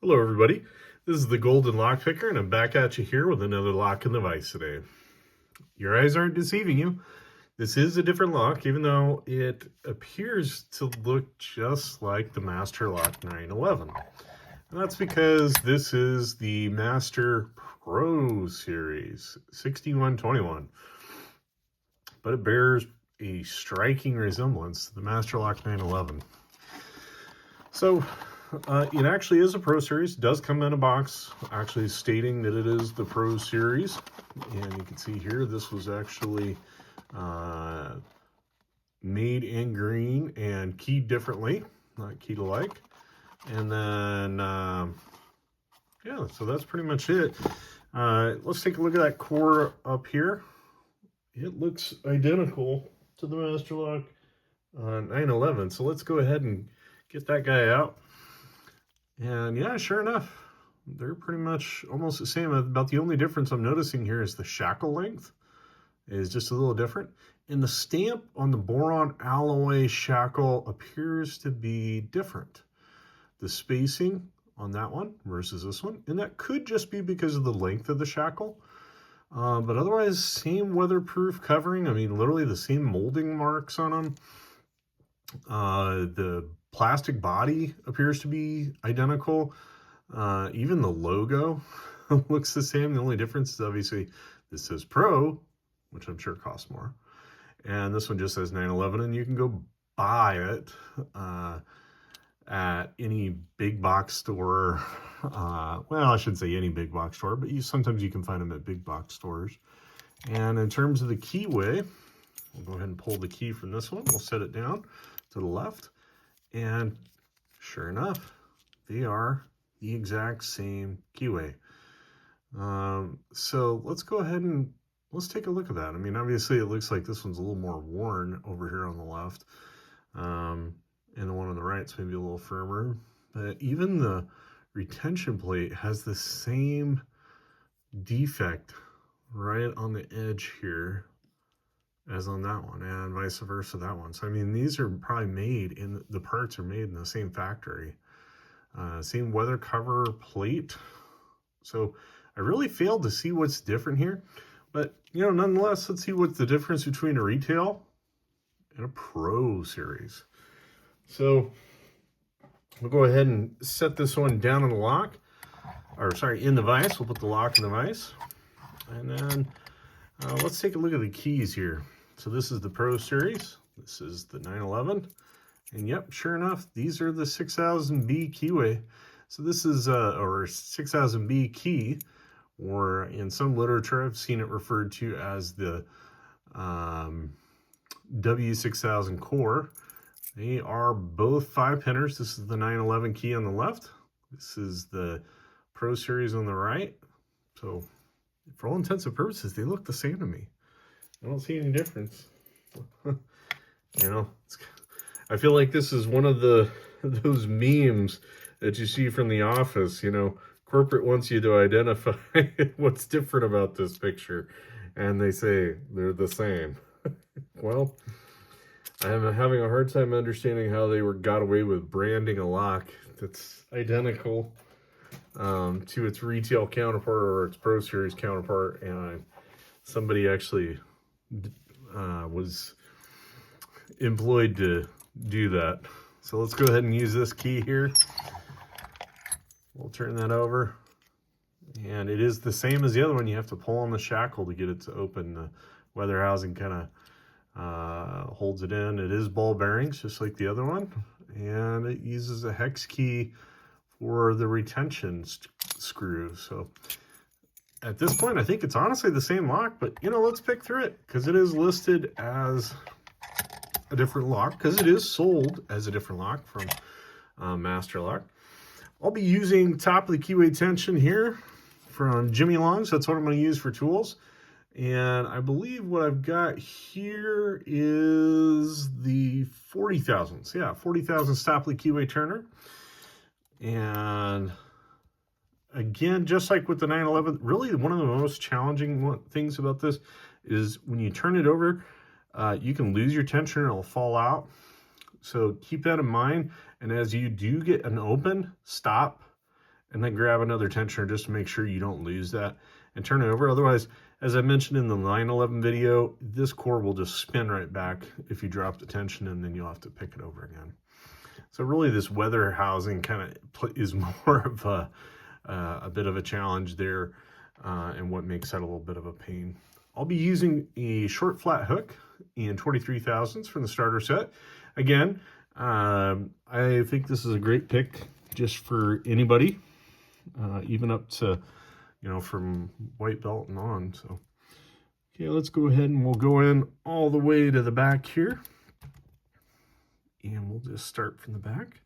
Hello everybody, this is the GoldenLockPicker and I'm back at you here with another lock in the vise today. Your eyes aren't deceiving you. This is a different lock, even though it appears to look just like the Masterlock 911. And that's because this is the Master Pro Series 6121. But it bears a striking resemblance to the Masterlock 911. So, it actually is a Pro Series. It does come in a box actually stating that it is the Pro Series. And you can see here, this was actually made in green and keyed differently, not keyed alike. And then, yeah, so that's pretty much it. Let's take a look at that core up here. It looks identical to the Masterlock 911. So let's go ahead and get that guy out. And yeah, sure enough, they're pretty much almost the same. About the only difference I'm noticing here is the shackle length is just a little different. And the stamp on the boron alloy shackle appears to be different. The spacing on that one versus this one. And that could just be because of the length of the shackle. But otherwise, same weatherproof covering. I mean, literally the same molding marks on them. The plastic body appears to be identical. Even the logo looks the same. The only difference is obviously this says Pro, which I'm sure costs more. And this one just says 911, and you can go buy it at any big box store. Well, I shouldn't say any big box store, but sometimes you can find them at big box stores. And in terms of the keyway, we'll go ahead and pull the key from this one. We'll set it down to the left. And sure enough, they are the exact same keyway. So let's go ahead and let's take a look at that. I mean, obviously it looks like this one's a little more worn over here on the left. And the one on the right is maybe a little firmer. But even the retention plate has the same defect right on the edge here as on that one, and vice versa that one. So I mean, these are probably made in, the parts are made in the same factory, same weather cover plate. So I really failed to see what's different here, but you know, nonetheless, let's see what's the difference between a retail and a Pro Series. So we'll go ahead and set this one down in the lock, or sorry, in the vise. We'll put the lock in the vise, and then let's take a look at the keys here. So this is the Pro Series, this is the 911, and yep, sure enough, these are the 6000B keyway. So this is, or 6000B key, or in some literature, I've seen it referred to as the W6000 core. They are both 5-pinners. This is the 911 key on the left. This is the Pro Series on the right. So for all intents and purposes, they look the same to me. I don't see any difference. You know, I feel like this is one of those memes that you see from The Office. You know, corporate wants you to identify what's different about this picture, and they say they're the same. Well, I'm having a hard time understanding how they got away with branding a lock that's identical to its retail counterpart or its Pro Series counterpart, and somebody actually was employed to do that. So let's go ahead and use this key here. We'll turn that over, and it is the same as the other one. You have to pull on the shackle to get it to open. The weather housing kind of holds it in. It is ball bearings, just like the other one, and it uses a hex key for the retention screw. So at this point, I think it's honestly the same lock, but you know, let's pick through it because it is listed as a different lock, because it is sold as a different lock from Masterlock. I'll be using top of the keyway tension here from Jimmy Long's. That's what I'm going to use for tools. And I believe what I've got here is the 40 thousandths. Yeah, 40 thousandths Stapley keyway turner. And again, just like with the 911, really one of the most challenging things about this is when you turn it over, you can lose your tension and it'll fall out. So keep that in mind. And as you do get an open, stop and then grab another tensioner just to make sure you don't lose that and turn it over. Otherwise, as I mentioned in the 911 video, this core will just spin right back if you drop the tension, and then you'll have to pick it over again. So really this weather housing kind of is more of a bit of a challenge there, and what makes that a little bit of a pain. I'll be using a short flat hook in 23 thousandths from the starter set. Again, I think this is a great pick just for anybody, even up to, you know, from white belt and on. So, okay, let's go ahead and we'll go in all the way to the back here. And we'll just start from the back.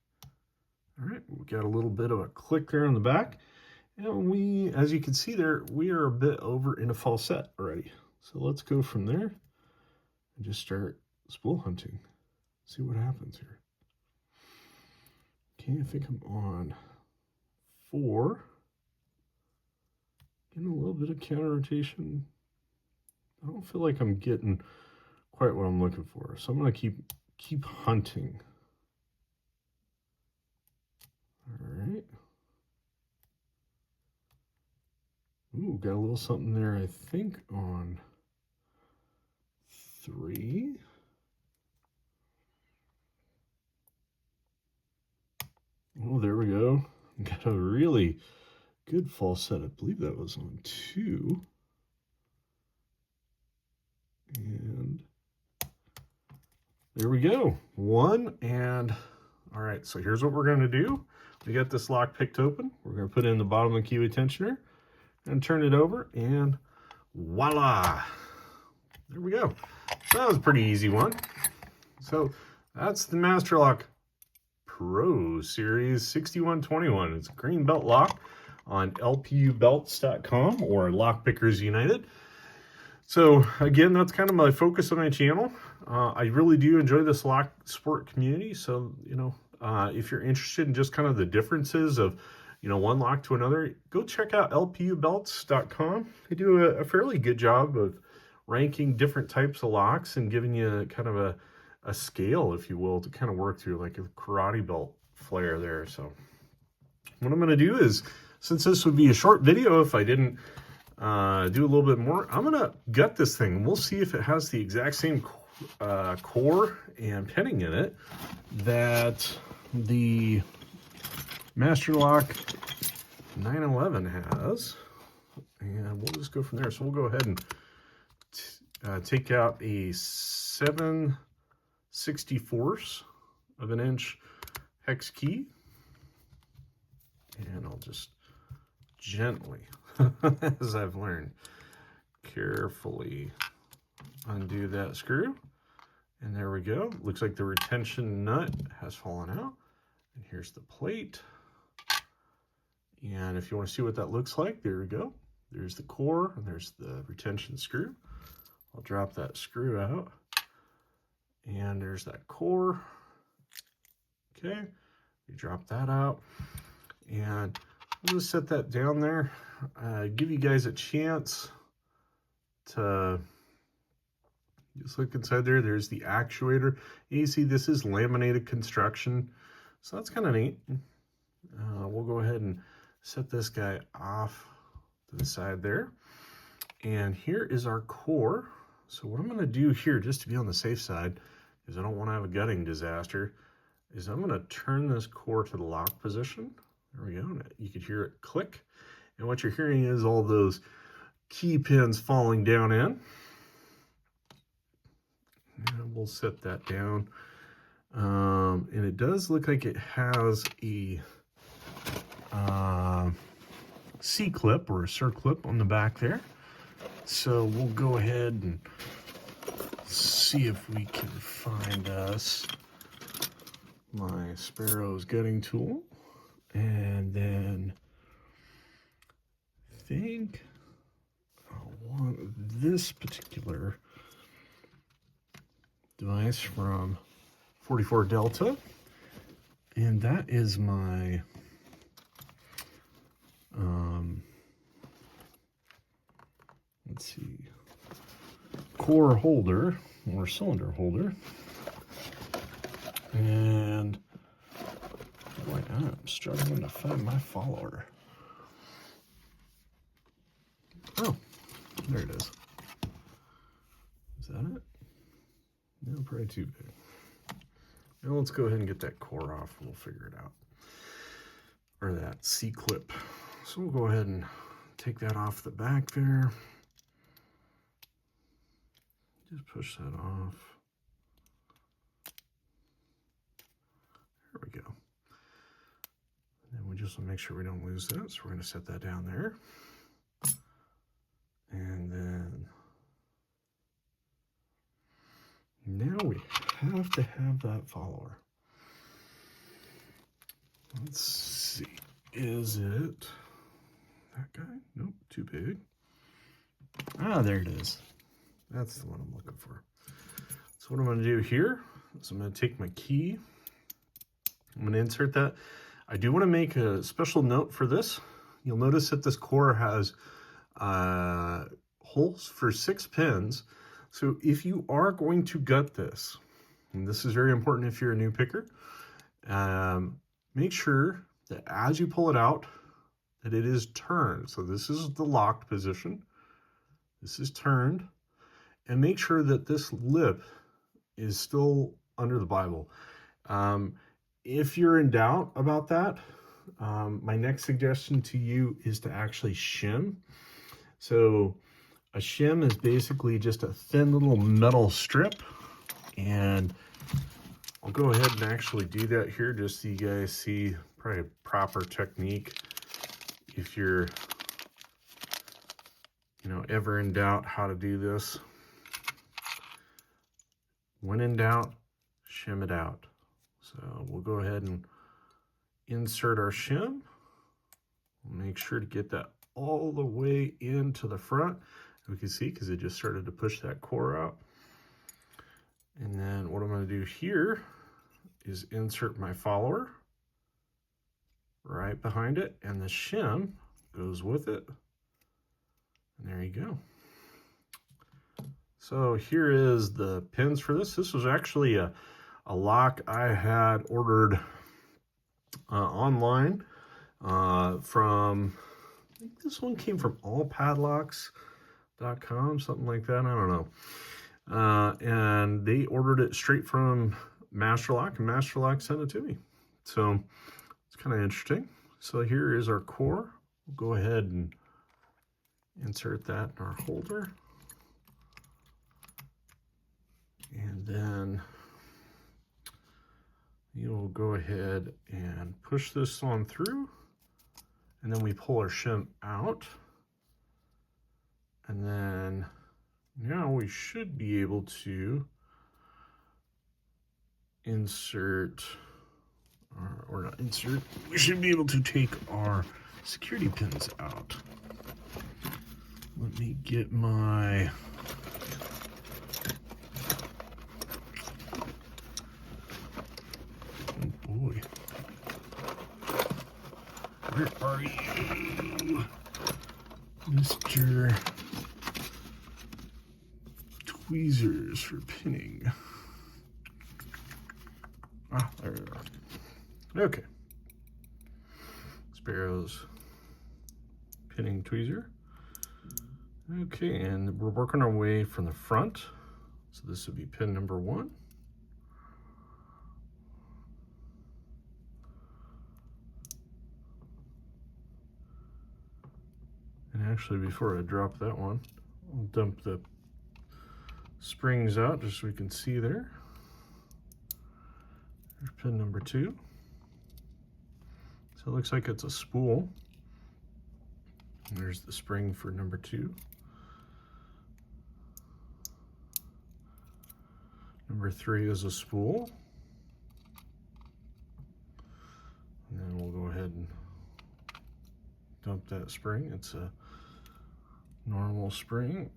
All right, we got a little bit of a click there on the back. And we, as you can see there, we are a bit over in a falset already. So let's go from there and just start spool hunting. See what happens here. Okay, I think I'm on 4. Getting a little bit of counter rotation. I don't feel like I'm getting quite what I'm looking for. So I'm gonna keep hunting. All right. Ooh, got a little something there, I think, on 3. Oh, there we go. Got a really good falset. I believe that was on 2. And there we go. 1. And all right, so here's what we're going to do. We got this lock picked open. We're going to put it in the bottom of the Kiwi tensioner and turn it over, and voila. There we go. So that was a pretty easy one. So that's the Masterlock Pro Series 6121. It's a green belt lock on lpubelts.com or Lockpickers United. So again, that's kind of my focus on my channel. I really do enjoy this lock sport community. So, you know, if you're interested in just kind of the differences of, you know, one lock to another, go check out lpubelts.com. They do a fairly good job of ranking different types of locks and giving you kind of a scale, if you will, to kind of work through, like a karate belt flare there. So what I'm going to do is, since this would be a short video, if I didn't do a little bit more, I'm going to gut this thing, and we'll see if it has the exact same core and pinning in it that the Masterlock 911 has, and we'll just go from there. So we'll go ahead and take out a 7/64 of an inch hex key, and I'll just gently, as I've learned, carefully undo that screw, and there we go. Looks like the retention nut has fallen out, and here's the plate. And if you want to see what that looks like, there we go. There's the core, and there's the retention screw. I'll drop that screw out, and there's that core. Okay, you drop that out, and we'll just set that down there. Give you guys a chance to just look inside there. There's the actuator. You see this is laminated construction, so that's kind of neat. We'll go ahead and set this guy off to the side there. And here is our core. So what I'm going to do here, just to be on the safe side, because I don't want to have a gutting disaster, is I'm going to turn this core to the lock position. There we go. You could hear it click. And what you're hearing is all those key pins falling down in. And we'll set that down. And it does look like it has a C-clip or a circlip on the back there. So we'll go ahead and see if we can find us my Sparrow's gutting tool. And then I think I'll want this particular device from 44 Delta. And that is my let's see, core holder or cylinder holder. And boy, I'm struggling to find my follower. Oh, there it is. Is that it? No, probably too big. Now let's go ahead and get that core off and we'll figure it out. Or that C-clip. So we'll go ahead and take that off the back there. Just push that off. There we go. And then we just want to make sure we don't lose that. So we're going to set that down there. And then now we have to have that follower. Let's see. Is it that guy? Nope, too big. Ah, there it is. That's the one I'm looking for. So what I'm going to do here is I'm going to take my key. I'm going to insert that. I do want to make a special note for this. You'll notice that this core has holes for 6 pins. So if you are going to gut this, and this is very important if you're a new picker, make sure that as you pull it out, that it is turned. So this is the locked position. This is turned. And make sure that this lip is still under the Bible. If you're in doubt about that, my next suggestion to you is to actually shim. So a shim is basically just a thin little metal strip, and I'll go ahead and actually do that here just so you guys see probably a proper technique. If you're, ever in doubt how to do this, when in doubt, shim it out. So we'll go ahead and insert our shim. We'll make sure to get that all the way into the front. We can see because it just started to push that core out. And then what I'm going to do here is insert my follower right behind it, and the shim goes with it. And there you go. So here is the pins for this. This was actually a lock I had ordered online from, I think this one came from allpadlocks.com, something like that. I don't know. And they ordered it straight from Masterlock, and Masterlock sent it to me. So it's kind of interesting. So here is our core. We'll go ahead and insert that in our holder. And then you'll go ahead and push this on through, and then we pull our shim out. And then now we should be able to insert, or not insert, we should be able to take our security pins out. Let me get my, oh boy, where are you, Mr. Tweezers for pinning? Ah, there we are. Okay. Sparrow's pinning tweezer. Okay, and we're working our way from the front. So this would be pin number 1. And actually, before I drop that one, I'll dump the springs out just so we can see there. There's pin number 2. So it looks like it's a spool. And there's the spring for number 2. Number 3 is a spool. And then we'll go ahead and dump that spring. It's a normal spring.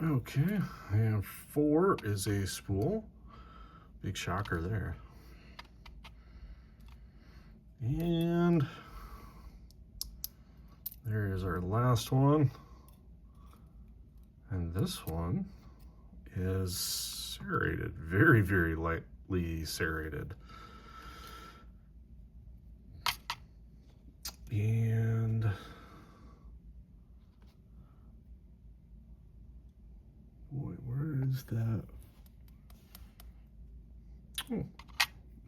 Okay, and 4 is a spool. Big shocker there. And there is our last one. And this one is serrated, very, very lightly serrated. And that. Oh,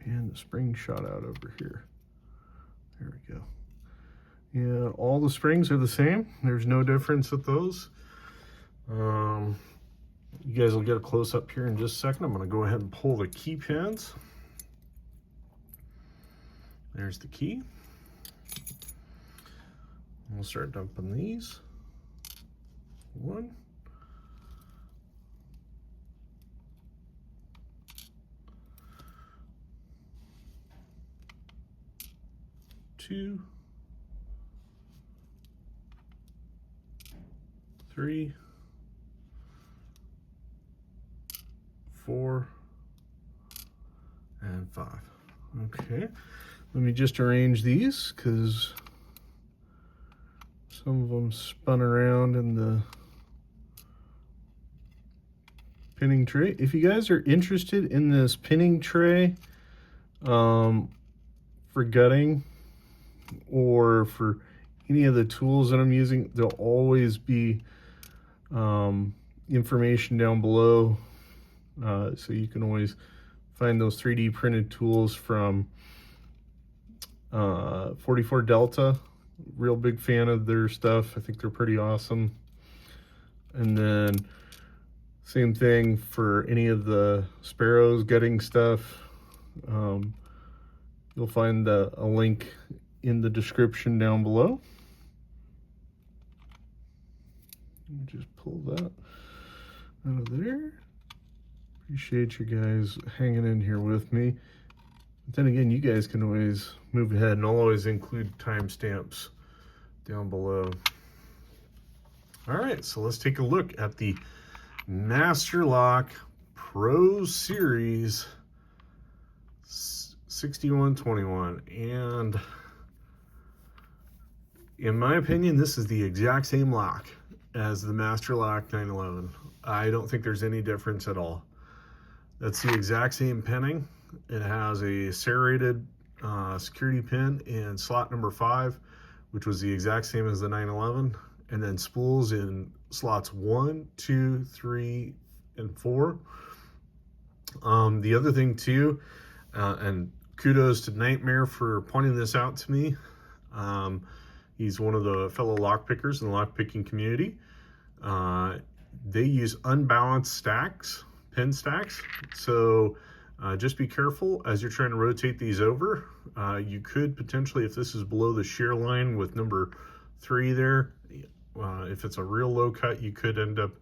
and the spring shot out over here. There we go. Yeah, all the springs are the same. There's no difference with those. You guys will get a close up here in just a second. I'm going to go ahead and pull the key pins. There's the key. We'll start dumping these. 1. 2. 3. 4. And 5. Okay. Let me just arrange these because some of them spun around in the pinning tray. If you guys are interested in this pinning tray for gutting or for any of the tools that I'm using, there'll always be information down below, so you can always find those 3D printed tools from 44 Delta. Real big fan of their stuff. I think they're pretty awesome. And then same thing for any of the Sparrows gutting stuff. You'll find a link in the description down below. Let me just pull that out of there. Appreciate you guys hanging in here with me. But then again, you guys can always move ahead, and I'll always include timestamps down below. All right, so let's take a look at the Masterlock Pro Series 6121. And in my opinion, this is the exact same lock as the Masterlock 911. I don't think there's any difference at all. That's the exact same pinning. It has a serrated security pin in slot number 5, which was the exact same as the 911, and then spools in slots 1, 2, 3, and 4. The other thing too, and kudos to Nightmare for pointing this out to me. He's one of the fellow lockpickers in the lockpicking community. They use unbalanced stacks, pin stacks. So just be careful as you're trying to rotate these over. You could potentially, if this is below the shear line with number 3 there, if it's a real low cut, you could end up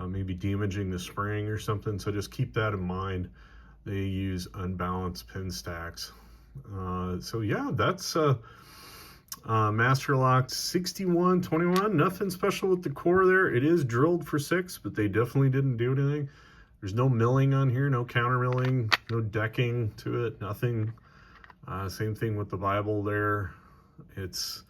maybe damaging the spring or something. So just keep that in mind. They use unbalanced pin stacks. So yeah, that's Masterlock 6121. Nothing special with the core there. It is drilled for 6, but they definitely didn't do anything. There's no milling on here, no counter milling, no decking to it, nothing. Same thing with the Bible there. It's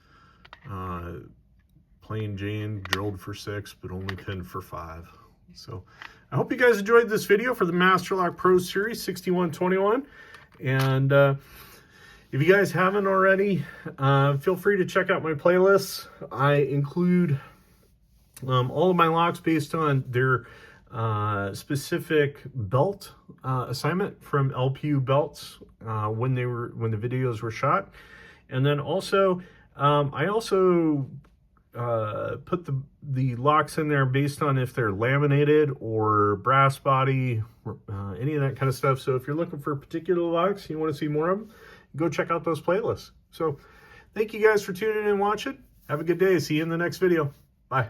plain Jane, drilled for 6, but only pinned for 5. So I hope you guys enjoyed this video for the Masterlock Pro Series 6121. And if you guys haven't already, feel free to check out my playlists. I include all of my locks based on their specific belt assignment from LPU belts when the videos were shot. And then also I also put the locks in there based on if they're laminated or brass body, any of that kind of stuff. So if you're looking for particular locks, you want to see more of them, go check out those playlists. So thank you guys for tuning in and watching. Have a good day. See you in the next video. Bye.